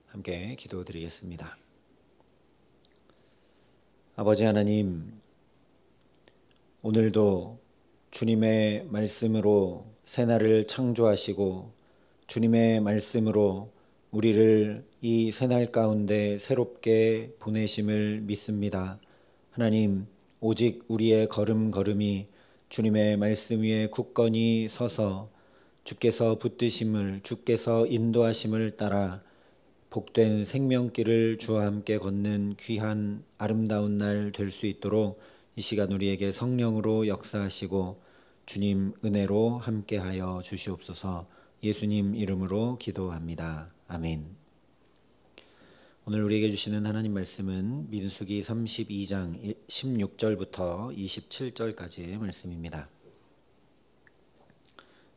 함께 기도드리겠습니다. 아버지 하나님, 오늘도 주님의 말씀으로 새날을 창조하시고 주님의 말씀으로 우리를 이 새날 가운데 새롭게 보내심을 믿습니다. 하나님, 오직 우리의 걸음걸음이 주님의 말씀 위에 굳건히 서서 주께서 붙드심을, 주께서 인도하심을 따라 복된 생명길을 주와 함께 걷는 귀한 아름다운 날 될 수 있도록 이 시간 우리에게 성령으로 역사하시고 주님 은혜로 함께하여 주시옵소서. 예수님 이름으로 기도합니다. 아멘. 오늘 우리에게 주시는 하나님 말씀은 민수기 32장 16절부터 27절까지의 말씀입니다.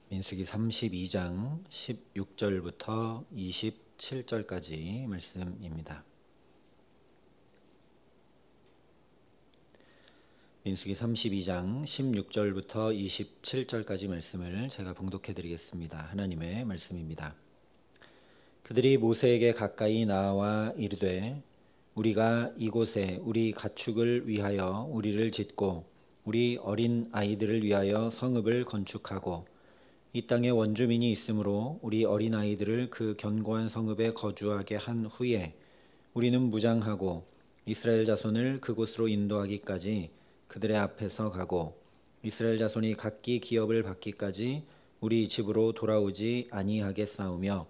민수기 32장 16절부터 27절까지 말씀입니다. 민수기 32장 16절부터 27절까지 말씀을 제가 봉독해 드리겠습니다. 하나님의 말씀입니다. 그들이 모세에게 가까이 나와 이르되 우리가 이곳에 우리 가축을 위하여 우리를 짓고 우리 어린 아이들을 위하여 성읍을 건축하고 이 땅에 원주민이 있으므로 우리 어린 아이들을 그 견고한 성읍에 거주하게 한 후에 우리는 무장하고 이스라엘 자손을 그곳으로 인도하기까지 그들의 앞에서 가고 이스라엘 자손이 각기 기업을 받기까지 우리 집으로 돌아오지 아니하겠사오며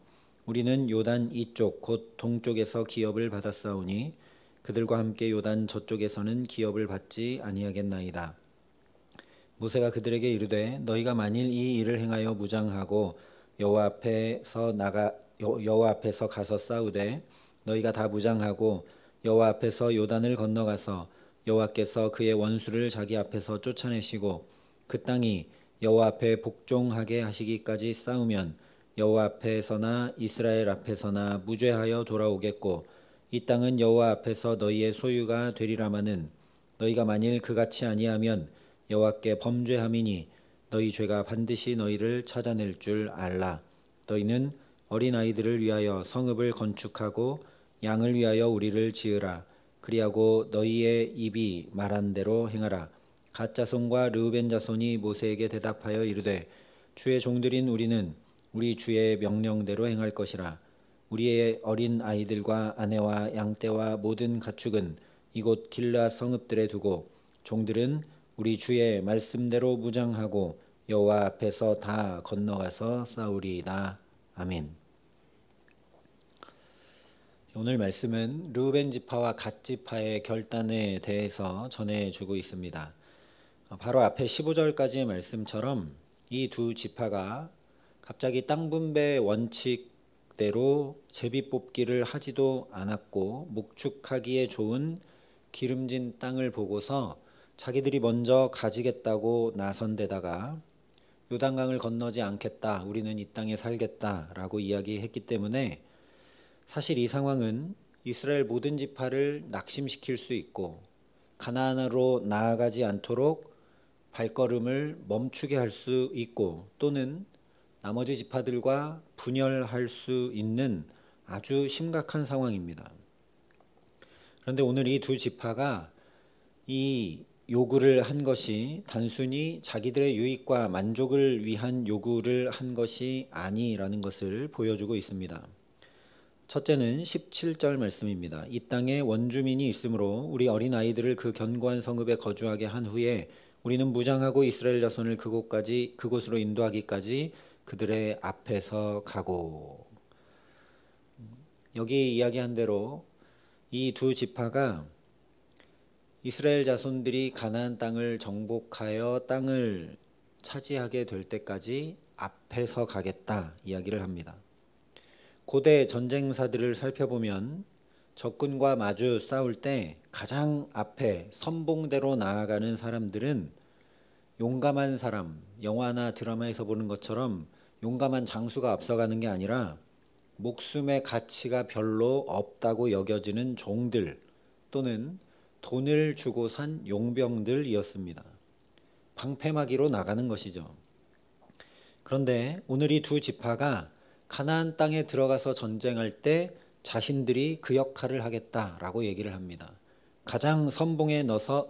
우리는 요단 이쪽 곧 동쪽에서 기업을 받았사오니 그들과 함께 요단 저쪽에서는 기업을 받지 아니하겠나이다. 모세가 그들에게 이르되 너희가 만일 이 일을 행하여 무장하고 여호와 앞에서 가서 싸우되 너희가 다 무장하고 여호와 앞에서 요단을 건너가서 여호와께서 그의 원수를 자기 앞에서 쫓아내시고 그 땅이 여호와 앞에 복종하게 하시기까지 싸우면 여호와 앞에서나 이스라엘 앞에서나 무죄하여 돌아오겠고 이 땅은 여호와 앞에서 너희의 소유가 되리라마는 너희가 만일 그같이 아니하면 여호와께 범죄함이니 너희 죄가 반드시 너희를 찾아낼 줄 알라. 너희는 어린 아이들을 위하여 성읍을 건축하고 양을 위하여 우리를 지으라. 그리하고 너희의 입이 말한 대로 행하라. 갓 자손과 르우벤 자손이 모세에게 대답하여 이르되 주의 종들인 우리는 우리 주의 명령대로 행할 것이라. 우리의 어린 아이들과 아내와 양떼와 모든 가축은 이곳 길르앗 성읍들에 두고 종들은 우리 주의 말씀대로 무장하고 여호와 앞에서 다 건너가서 싸우리이다. 아멘. 오늘 말씀은 르우벤 지파와 갓 지파의 결단에 대해서 전해주고 있습니다. 바로 앞에 15절까지의 말씀처럼 이 두 지파가 갑자기 땅 분배 원칙대로 제비 뽑기를 하지도 않았고 목축하기에 좋은 기름진 땅을 보고서 자기들이 먼저 가지겠다고 나선 데다가 요단강을 건너지 않겠다, 우리는 이 땅에 살겠다라고 이야기했기 때문에 사실 이 상황은 이스라엘 모든 지파를 낙심시킬 수 있고 가나안으로 나아가지 않도록 발걸음을 멈추게 할 수 있고 또는 나머지 지파들과 분열할 수 있는 아주 심각한 상황입니다. 그런데 오늘 이 두 지파가 이 요구를 한 것이 단순히 자기들의 유익과 만족을 위한 요구를 한 것이 아니라는 것을 보여주고 있습니다. 첫째는 17절 말씀입니다. 이 땅에 원주민이 있으므로 우리 어린 아이들을 그 견고한 성읍에 거주하게 한 후에 우리는 무장하고 이스라엘 자손을 그곳으로 인도하기까지 그들의 앞에서 가고. 여기 이야기한 대로 이 두 지파가 이스라엘 자손들이 가나안 땅을 정복하여 땅을 차지하게 될 때까지 앞에서 가겠다 이야기를 합니다. 고대 전쟁사들을 살펴보면 적군과 마주 싸울 때 가장 앞에 선봉대로 나아가는 사람들은 용감한 사람, 영화나 드라마에서 보는 것처럼 용감한 장수가 앞서가는 게 아니라 목숨의 가치가 별로 없다고 여겨지는 종들 또는 돈을 주고 산 용병들이었습니다. 방패막이로 나가는 것이죠. 그런데 오늘 이 두 지파가 가나안 땅에 들어가서 전쟁할 때 자신들이 그 역할을 하겠다라고 얘기를 합니다. 가장 선봉에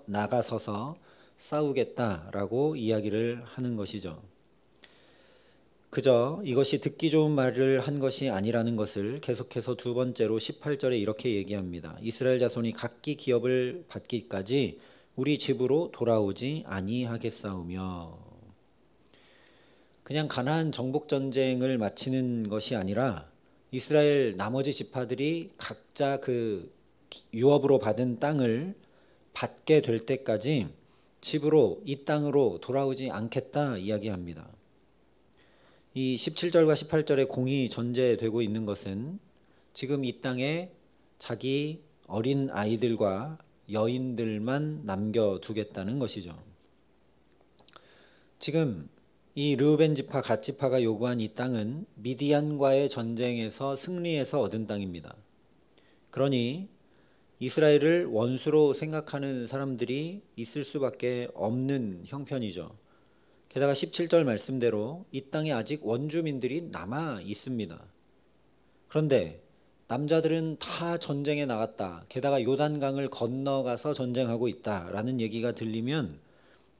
나가서서 싸우겠다라고 이야기를 하는 것이죠. 그저 이것이 듣기 좋은 말을 한 것이 아니라는 것을 계속해서 두 번째로 18절에 이렇게 얘기합니다. 이스라엘 자손이 각기 기업을 받기까지 우리 집으로 돌아오지 아니하겠사오며. 그냥 가나안 정복 전쟁을 마치는 것이 아니라 이스라엘 나머지 지파들이 각자 그 유업으로 받은 땅을 받게 될 때까지 집으로, 이 땅으로 돌아오지 않겠다 이야기합니다. 이 17절과 18절에 공이 전제되고 있는 것은 지금 이 땅에 자기 어린 아이들과 여인들만 남겨두겠다는 것이죠. 지금 이 르우벤 지파, 갓 지파가 요구한 이 땅은 미디안과의 전쟁에서 승리해서 얻은 땅입니다. 그러니 이스라엘을 원수로 생각하는 사람들이 있을 수밖에 없는 형편이죠. 게다가 17절 말씀대로 이 땅에 아직 원주민들이 남아 있습니다. 그런데 남자들은 다 전쟁에 나갔다. 게다가 요단강을 건너가서 전쟁하고 있다라는 얘기가 들리면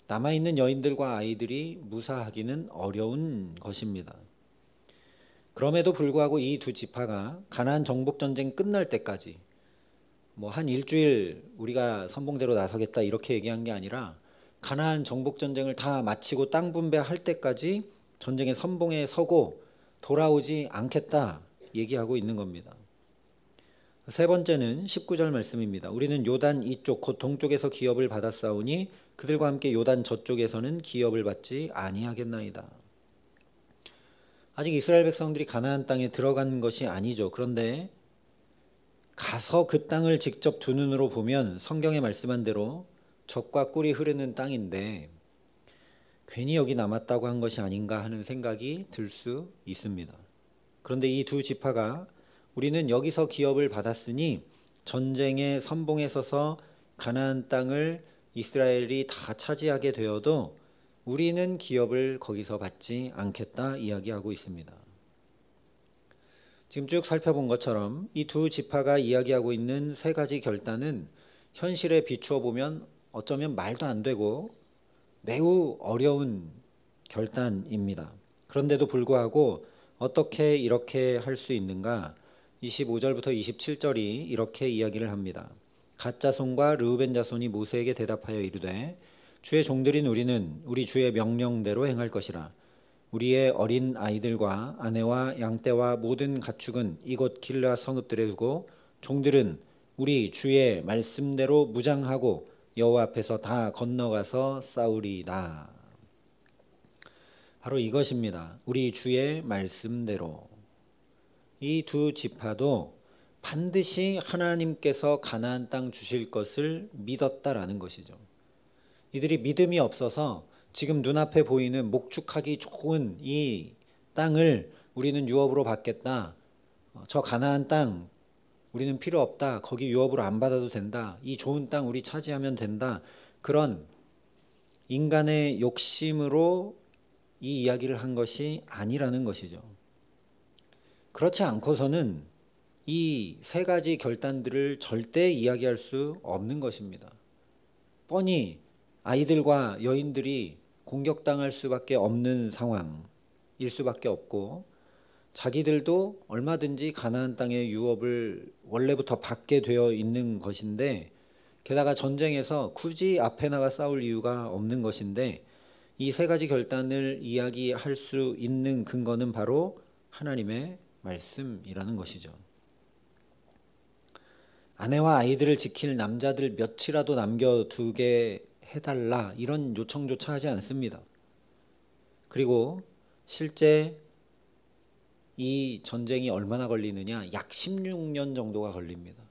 남아있는 여인들과 아이들이 무사하기는 어려운 것입니다. 그럼에도 불구하고 이 두 지파가 가나안 정복 전쟁 끝날 때까지 한 일주일 우리가 선봉대로 나서겠다 이렇게 얘기한 게 아니라 가나안 정복 전쟁을 다 마치고 땅 분배할 때까지 전쟁의 선봉에 서고 돌아오지 않겠다 얘기하고 있는 겁니다. 세 번째는 19절 말씀입니다. 우리는 요단 이쪽 곧 동쪽에서 기업을 받았사오니 그들과 함께 요단 저쪽에서는 기업을 받지 아니하겠나이다. 아직 이스라엘 백성들이 가나안 땅에 들어간 것이 아니죠. 그런데 가서 그 땅을 직접 두 눈으로 보면 성경에 말씀한 대로 젖과 꿀이 흐르는 땅인데 괜히 여기 남았다고 한 것이 아닌가 하는 생각이 들 수 있습니다. 그런데 이 두 지파가 우리는 여기서 기업을 받았으니 전쟁의 선봉에 서서 가나안 땅을 이스라엘이 다 차지하게 되어도 우리는 기업을 거기서 받지 않겠다 이야기하고 있습니다. 지금 쭉 살펴본 것처럼 이 두 지파가 이야기하고 있는 세 가지 결단은 현실에 비추어 보면 어쩌면 말도 안 되고 매우 어려운 결단입니다. 그런데도 불구하고 어떻게 이렇게 할 수 있는가? 25절부터 27절이 이렇게 이야기를 합니다. 갓 자손과 르우벤 자손이 모세에게 대답하여 이르되 주의 종들인 우리는 우리 주의 명령대로 행할 것이라. 우리의 어린 아이들과 아내와 양떼와 모든 가축은 이곳 길르앗 성읍들에 두고 종들은 우리 주의 말씀대로 무장하고 여호와 앞에서 다 건너가서 싸우리이다. 바로 이것입니다. 우리 주의 말씀대로. 이 두 지파도 반드시 하나님께서 가나안 땅 주실 것을 믿었다라는 것이죠. 이들이 믿음이 없어서 지금 눈앞에 보이는 목축하기 좋은 이 땅을 우리는 유업으로 받겠다. 저 가나안 땅 우리는 필요 없다. 거기 유업으로 안 받아도 된다. 이 좋은 땅 우리 차지하면 된다. 그런 인간의 욕심으로 이 이야기를 한 것이 아니라는 것이죠. 그렇지 않고서는 이 세 가지 결단들을 절대 이야기할 수 없는 것입니다. 뻔히 아이들과 여인들이 공격당할 수밖에 없는 상황일 수밖에 없고 자기들도 얼마든지 가나안 땅의 유업을 원래부터 받게 되어 있는 것인데 게다가 전쟁에서 굳이 앞에 나가 싸울 이유가 없는 것인데 이 세 가지 결단을 이야기할 수 있는 근거는 바로 하나님의 말씀이라는 것이죠. 아내와 아이들을 지킬 남자들 몇이라도 남겨두게 해달라 이런 요청조차 하지 않습니다. 그리고 실제 이 전쟁이 얼마나 걸리느냐? 약 16년 정도가 걸립니다.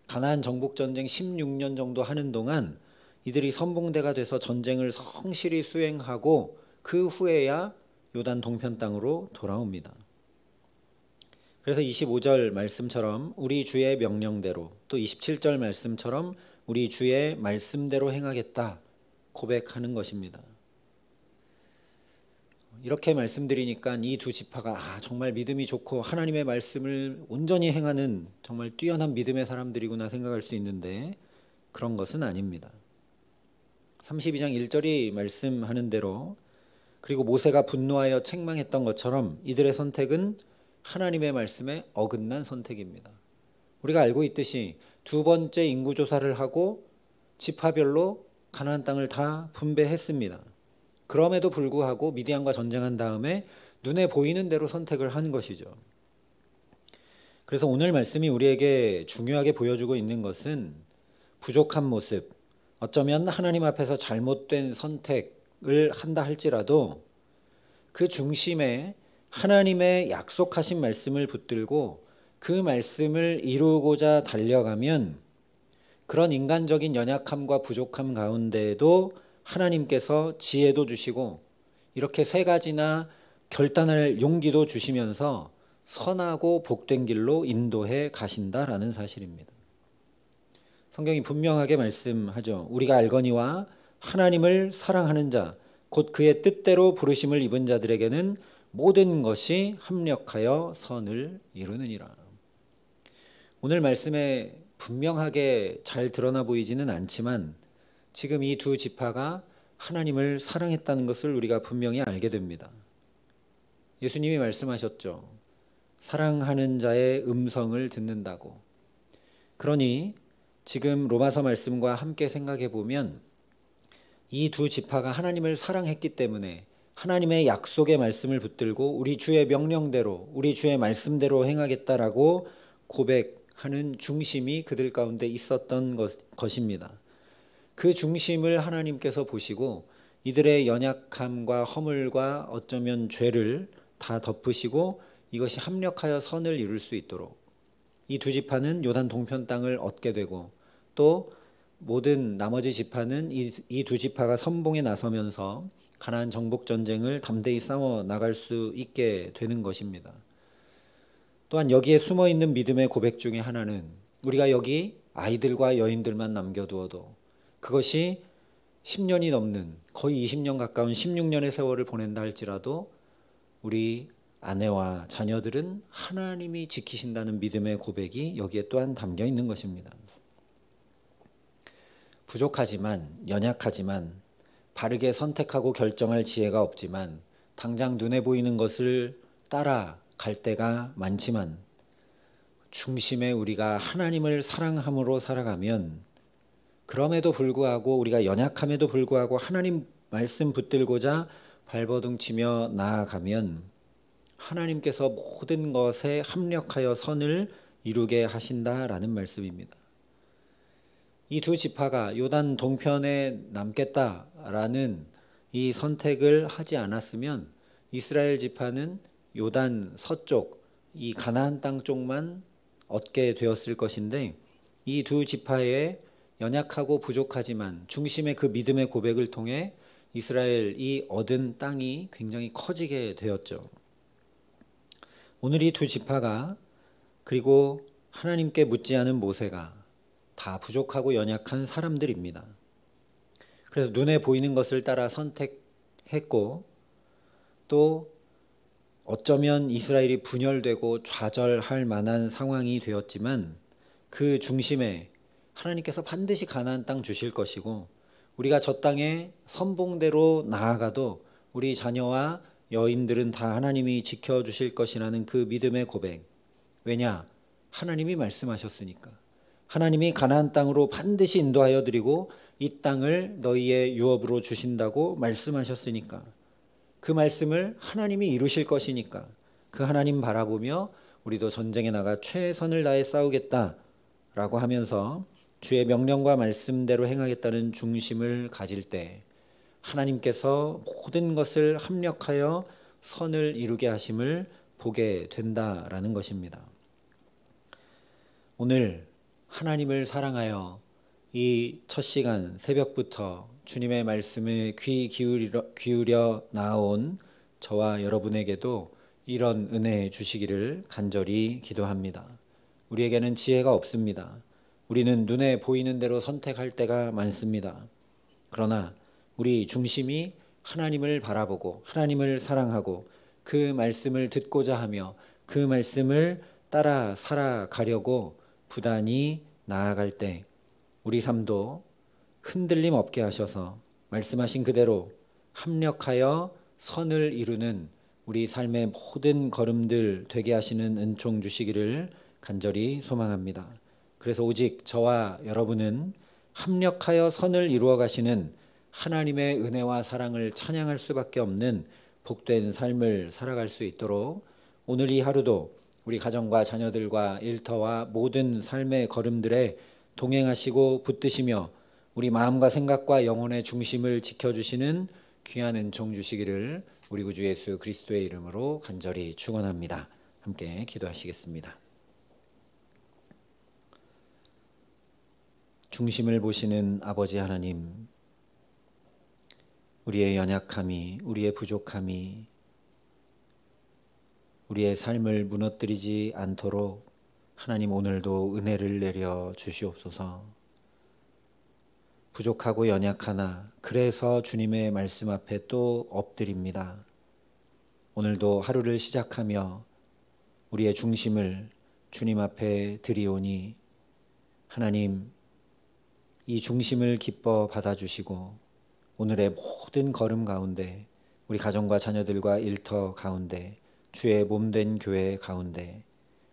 가나안 정복 전쟁 16년 정도 하는 동안 이들이 선봉대가 돼서 전쟁을 성실히 수행하고 그 후에야 요단 동편 땅으로 돌아옵니다. 그래서 25절 말씀처럼 우리 주의 명령대로 또 27절 말씀처럼 우리 주의 말씀대로 행하겠다 고백하는 것입니다. 이렇게 말씀드리니까 이 두 지파가 정말 믿음이 좋고 하나님의 말씀을 온전히 행하는 정말 뛰어난 믿음의 사람들이구나 생각할 수 있는데 그런 것은 아닙니다. 32장 1절이 말씀하는 대로 그리고 모세가 분노하여 책망했던 것처럼 이들의 선택은 하나님의 말씀에 어긋난 선택입니다. 우리가 알고 있듯이 두 번째 인구조사를 하고 지파별로 가나안 땅을 다 분배했습니다. 그럼에도 불구하고 미디안과 전쟁한 다음에 눈에 보이는 대로 선택을 한 것이죠. 그래서 오늘 말씀이 우리에게 중요하게 보여주고 있는 것은 부족한 모습, 어쩌면 하나님 앞에서 잘못된 선택을 한다 할지라도 그 중심에 하나님의 약속하신 말씀을 붙들고 그 말씀을 이루고자 달려가면 그런 인간적인 연약함과 부족함 가운데에도 하나님께서 지혜도 주시고 이렇게 세 가지나 결단할 용기도 주시면서 선하고 복된 길로 인도해 가신다라는 사실입니다. 성경이 분명하게 말씀하죠. 우리가 알거니와 하나님을 사랑하는 자, 곧 그의 뜻대로 부르심을 입은 자들에게는 모든 것이 합력하여 선을 이루느니라. 오늘 말씀에 분명하게 잘 드러나 보이지는 않지만 지금 이 두 지파가 하나님을 사랑했다는 것을 우리가 분명히 알게 됩니다. 예수님이 말씀하셨죠. 사랑하는 자의 음성을 듣는다고. 그러니 지금 로마서 말씀과 함께 생각해 보면 이 두 지파가 하나님을 사랑했기 때문에 하나님의 약속의 말씀을 붙들고 우리 주의 명령대로 우리 주의 말씀대로 행하겠다라고 고백하는 중심이 그들 가운데 있었던 것입니다. 그 중심을 하나님께서 보시고 이들의 연약함과 허물과 어쩌면 죄를 다 덮으시고 이것이 합력하여 선을 이룰 수 있도록 이 두 지파는 요단 동편 땅을 얻게 되고 또 모든 나머지 지파는 이 두 지파가 선봉에 나서면서 가나안 정복 전쟁을 담대히 싸워 나갈 수 있게 되는 것입니다. 또한 여기에 숨어 있는 믿음의 고백 중에 하나는 우리가 여기 아이들과 여인들만 남겨두어도 그것이 10년이 넘는 거의 20년 가까운 16년의 세월을 보낸다 할지라도 우리 아내와 자녀들은 하나님이 지키신다는 믿음의 고백이 여기에 또한 담겨 있는 것입니다. 부족하지만 연약하지만 바르게 선택하고 결정할 지혜가 없지만 당장 눈에 보이는 것을 따라갈 때가 많지만 중심에 우리가 하나님을 사랑함으로 살아가면 그럼에도 불구하고 우리가 연약함에도 불구하고 하나님 말씀 붙들고자 발버둥 치며 나아가면 하나님께서 모든 것에 합력하여 선을 이루게 하신다라는 말씀입니다. 이 두 지파가 요단 동편에 남겠다라는 이 선택을 하지 않았으면 이스라엘 지파는 요단 서쪽 이 가나안 땅 쪽만 얻게 되었을 것인데 이 두 지파의 연약하고 부족하지만 중심의 그 믿음의 고백을 통해 이스라엘이 얻은 땅이 굉장히 커지게 되었죠. 오늘 이 두 지파가 그리고 하나님께 묻지 않은 모세가 다 부족하고 연약한 사람들입니다. 그래서 눈에 보이는 것을 따라 선택했고 또 어쩌면 이스라엘이 분열되고 좌절할 만한 상황이 되었지만 그 중심에 하나님께서 반드시 가나안 땅 주실 것이고 우리가 저 땅에 선봉대로 나아가도 우리 자녀와 여인들은 다 하나님이 지켜주실 것이라는 그 믿음의 고백. 왜냐? 하나님이 말씀하셨으니까. 하나님이 가나안 땅으로 반드시 인도하여 드리고 이 땅을 너희의 유업으로 주신다고 말씀하셨으니까. 그 말씀을 하나님이 이루실 것이니까 그 하나님 바라보며 우리도 전쟁에 나가 최선을 다해 싸우겠다라고 하면서 주의 명령과 말씀대로 행하겠다는 중심을 가질 때 하나님께서 모든 것을 합력하여 선을 이루게 하심을 보게 된다라는 것입니다. 오늘 하나님을 사랑하여 이 첫 시간 새벽부터 주님의 말씀에 귀 기울여 나온 저와 여러분에게도 이런 은혜 주시기를 간절히 기도합니다. 우리에게는 지혜가 없습니다. 우리는 눈에 보이는 대로 선택할 때가 많습니다. 그러나 우리 중심이 하나님을 바라보고 하나님을 사랑하고 그 말씀을 듣고자 하며 그 말씀을 따라 살아가려고 부단히 나아갈 때 우리 삶도 흔들림 없게 하셔서 말씀하신 그대로 합력하여 선을 이루는 우리 삶의 모든 걸음들 되게 하시는 은총 주시기를 간절히 소망합니다. 그래서 오직 저와 여러분은 합력하여 선을 이루어 가시는 하나님의 은혜와 사랑을 찬양할 수밖에 없는 복된 삶을 살아갈 수 있도록 오늘 이 하루도 우리 가정과 자녀들과 일터와 모든 삶의 걸음들에 동행하시고 붙드시며 우리 마음과 생각과 영혼의 중심을 지켜주시는 귀한 은총 주시기를 우리 구주 예수 그리스도의 이름으로 간절히 축원합니다. 함께 기도하시겠습니다. 중심을 보시는 아버지 하나님, 우리의 연약함이, 우리의 부족함이 우리의 삶을 무너뜨리지 않도록 하나님 오늘도 은혜를 내려 주시옵소서. 부족하고 연약하나 그래서 주님의 말씀 앞에 또 엎드립니다. 오늘도 하루를 시작하며 우리의 중심을 주님 앞에 드리오니 하나님 이 중심을 기뻐 받아주시고 오늘의 모든 걸음 가운데 우리 가정과 자녀들과 일터 가운데 주의 몸된 교회 가운데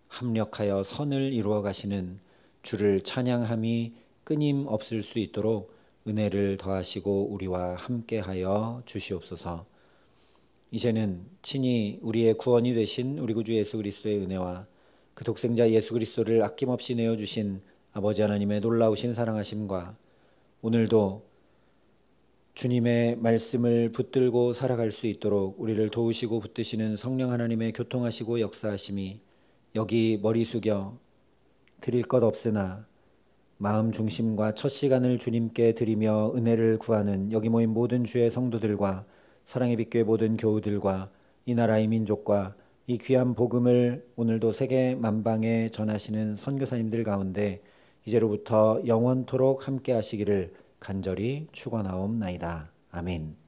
합력하여 선을 이루어 가시는 주를 찬양함이 끊임없을 수 있도록 은혜를 더하시고 우리와 함께하여 주시옵소서. 이제는 친히 우리의 구원이 되신 우리 구주 예수 그리스도의 은혜와 그 독생자 예수 그리스도를 아낌없이 내어주신 아버지 하나님의 놀라우신 사랑하심과 오늘도 주님의 말씀을 붙들고 살아갈 수 있도록 우리를 도우시고 붙드시는 성령 하나님의 교통하시고 역사하심이 여기 머리 숙여 드릴 것 없으나 마음 중심과 첫 시간을 주님께 드리며 은혜를 구하는 여기 모인 모든 주의 성도들과 사랑의 빛교회 모든 교우들과 이 나라의 민족과 이 귀한 복음을 오늘도 세계 만방에 전하시는 선교사님들 가운데 이제로부터 영원토록 함께 하시기를 간절히 축원하옵나이다. 아멘.